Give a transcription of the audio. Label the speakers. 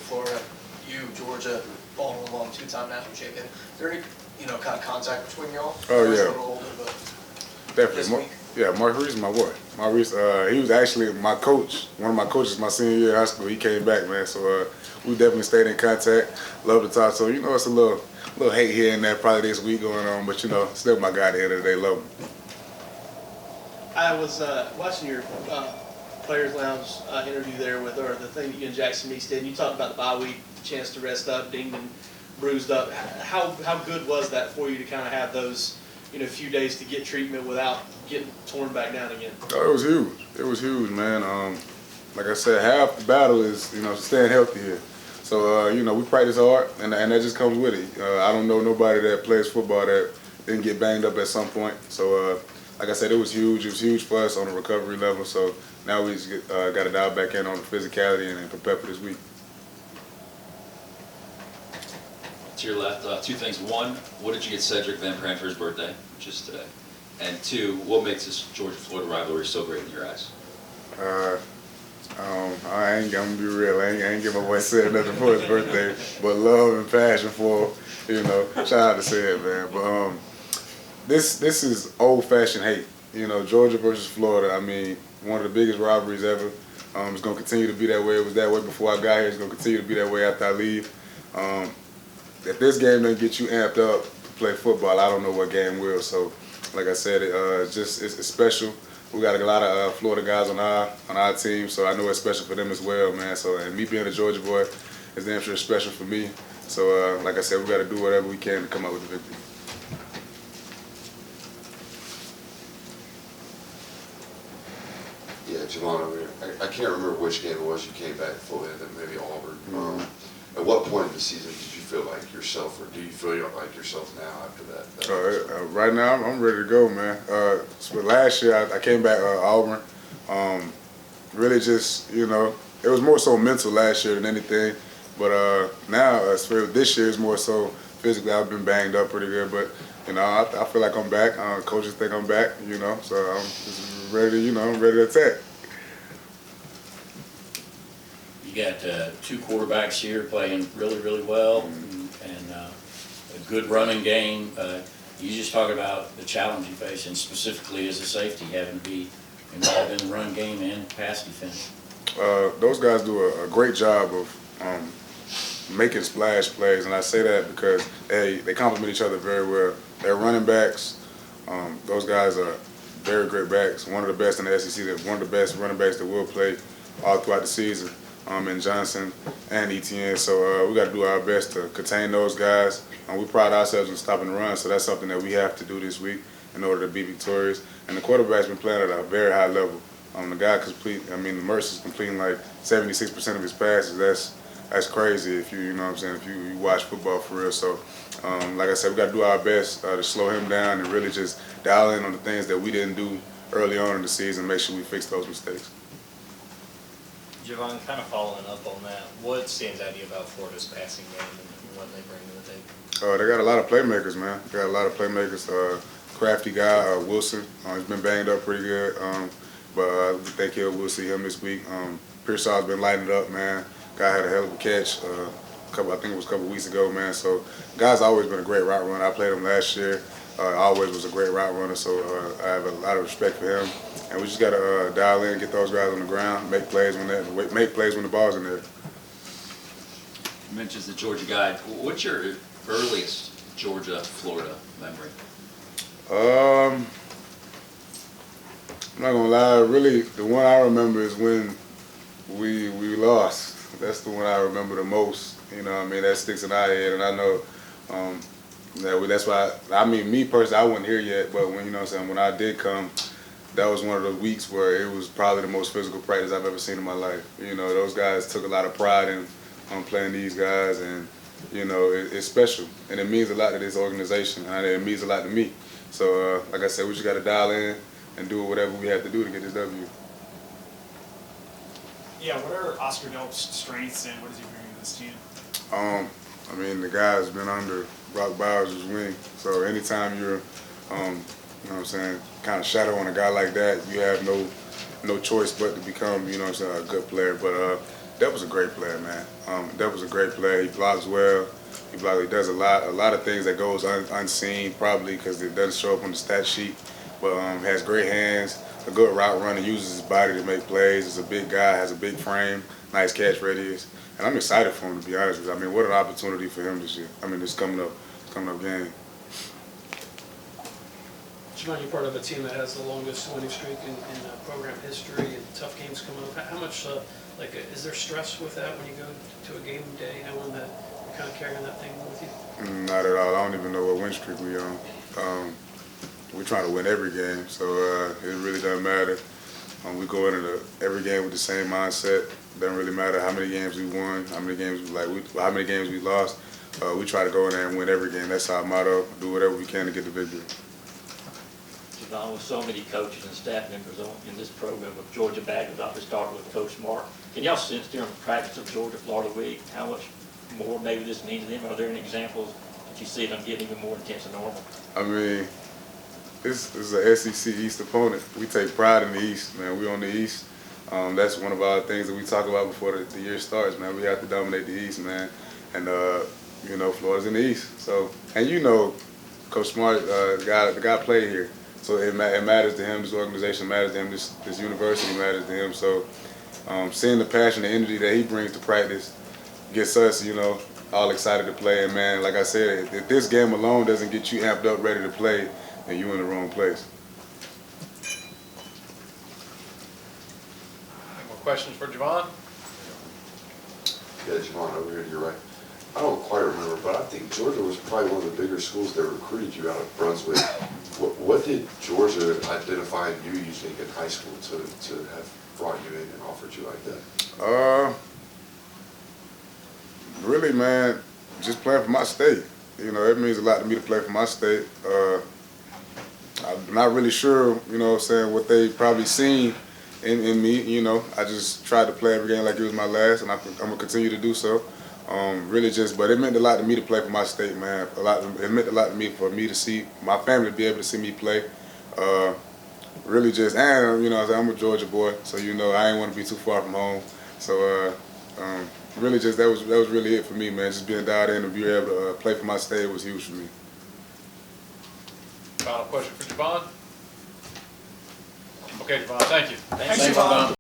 Speaker 1: Florida, you, Georgia, following along, two-time national champion. Is there any, kind of contact between y'all?
Speaker 2: Oh, yeah.
Speaker 1: A little older, but
Speaker 2: definitely. Maurice is my boy. Maurice, he was actually my coach, one of my coaches my senior year in high school. He came back, man. So we definitely stayed in contact. Love to talk to him. It's a little hate here and there probably this week going on, but still my guy at the end of the day. Love him.
Speaker 3: I was watching your Players Lounge interview there or the thing that you and Jackson Meeks did, and you talked about the bye week, the chance to rest up, dinged and bruised up. How good was that for you to kind of have those, few days to get treatment without getting torn back down again?
Speaker 2: Oh, it was huge. It was huge, man. Like I said, half the battle is, staying healthy here. So, we practice hard, and that just comes with it. I don't know nobody that plays football that didn't get banged up at some point. So, like I said, it was huge. It was huge for us on the recovery level. So now we just got to dial back in on the physicality and prepare for this week.
Speaker 4: To your left, two things. One, what did you get Cedric Van Pran for his birthday, which is today? And two, what makes this Georgia-Florida rivalry so great in your eyes?
Speaker 2: I ain't gonna be real. I ain't get my boy said nothing for his birthday, but love and passion for, shout out to Sid, man. But this is old-fashioned hate. Georgia versus Florida. I mean, one of the biggest rivalries ever. It's gonna continue to be that way. It was that way before I got here. It's gonna continue to be that way after I leave. If this game doesn't get you amped up to play football, I don't know what game will. So, like I said, it's special. We got a lot of Florida guys on our team, so I know it's special for them as well, man. So, and me being a Georgia boy is damn sure special for me. So, like I said, we got to do whatever we can to come up with the victory.
Speaker 5: Yeah, Javon, I can't remember which game it was you came back fully, and then maybe Auburn. At what point in the season did you feel like yourself, or do you feel like yourself now after that?
Speaker 2: Right now, I'm ready to go, man. So last year, I came back Auburn. Really just, it was more so mental last year than anything. But now, this year, it's more so physically. I've been banged up pretty good, but I feel like I'm back. Coaches think I'm back, so I'm just ready. I'm ready to attack.
Speaker 6: You got two quarterbacks here playing really, really well, and a good running game. You just talk about the challenge you face, and specifically as a safety, having to be involved in the run game and pass defense.
Speaker 2: Those guys do a great job of making splash plays, and I say that because they complement each other very well. They're running backs. Those guys are very great backs. One of the best in the SEC. One of the best running backs that will play all throughout the season. And Johnson and ETN. So we got to do our best to contain those guys. We pride ourselves in stopping the run, so that's something that we have to do this week in order to be victorious. And the quarterback's been playing at a very high level. The guy the Mercer's completing like 76% of his passes. That's crazy if if you watch football for real. So like I said, we got to do our best to slow him down and really just dial in on the things that we didn't do early on in the season, make sure we fix those mistakes.
Speaker 7: Javon, kind of following up on that, what stands out to you about Florida's passing game and what they bring to the table?
Speaker 2: They got a lot of playmakers, man. They got a lot of playmakers. Crafty guy, Wilson, he's been banged up pretty good, but we think we'll see him this week. Pearsall's been lighting it up, man. Guy had a hell of a catch. I think it was a couple weeks ago, man. So, guy's always been a great route runner. I played him last year. Always was a great route runner, so I have a lot of respect for him. And we just got to dial in, get those guys on the ground, make plays when the ball's in there.
Speaker 4: You mentioned the Georgia guy. What's your earliest Georgia-Florida memory?
Speaker 2: I'm not gonna lie. Really, the one I remember is when we lost. That's the one I remember the most. That sticks in our head, and I know. That's why, me personally, I wasn't here yet, but when I did come, that was one of those weeks where it was probably the most physical practice I've ever seen in my life. Those guys took a lot of pride in playing these guys, and, it's special. And it means a lot to this organization, and it means a lot to me. So, like I said, we just got to dial in and do whatever we have to do to get this W.
Speaker 8: Yeah, what are Oscar Delp's strengths, and what does he bring to this team?
Speaker 2: The guy's been under Brock Bowers' wing. So anytime you're, kind of shadow on a guy like that, you have no choice but to become, a good player. But That was a great player, man. That was a great player. He blocks well. He does a lot of things that goes unseen, probably because it doesn't show up on the stat sheet. But has great hands, a good route runner, uses his body to make plays. He's a big guy, has a big frame, nice catch radius, and I'm excited for him, to be honest with you. I mean, what an opportunity for him this year. I mean, this coming up game.
Speaker 9: Javon, you're part of a team that has the longest winning streak in program history and tough games coming up. How much, is there stress with that when you go to a game day, knowing that you're kind of carrying that thing with you?
Speaker 2: Not at all. I don't even know what win streak we on. We're trying to win every game, so it really doesn't matter. We go into every game with the same mindset. Doesn't really matter how many games we won, how many games we lost. We try to go in there and win every game. That's our motto. Do whatever we can to get the victory.
Speaker 10: Javon, with so many coaches and staff members in this program of Georgia Baggers, obviously starting with Coach Mark, can y'all sense during the practice of Georgia-Florida week how much more maybe this means to them? Are there any examples that you see them getting even more intense than normal?
Speaker 2: I mean, this is an SEC East opponent. We take pride in the East, man. We on the East. That's one of our things that we talk about before the year starts, man. We have to dominate the East, man. And, Florida's in the East. So, and Coach Smart, the guy played here. So it matters to him. This organization matters to him. This university matters to him. So seeing the passion, the energy that he brings to practice gets us, all excited to play. And, man, like I said, if this game alone doesn't get you amped up, ready to play, then you're in the wrong place.
Speaker 11: Any more questions for Javon?
Speaker 5: Yeah, Javon, over here to your right. I don't quite remember, but I think Georgia was probably one of the bigger schools that recruited you out of Brunswick. What did Georgia identify in you, you think, in high school to have brought you in and offered you like that?
Speaker 2: Really, man, just playing for my state. It means a lot to me to play for my state. I'm not really sure, what they probably seen in me. I just tried to play every game like it was my last, and I'm going to continue to do so. But it meant a lot to me to play for my state, man. It meant a lot to me for me to see my family to be able to see me play. I'm a Georgia boy, so I ain't want to be too far from home. So that was really it for me, man. Just being dialed in and be able to play for my state was huge for me.
Speaker 11: Final question for Javon? Okay, Javon, thank you.
Speaker 6: Thanks, Javon.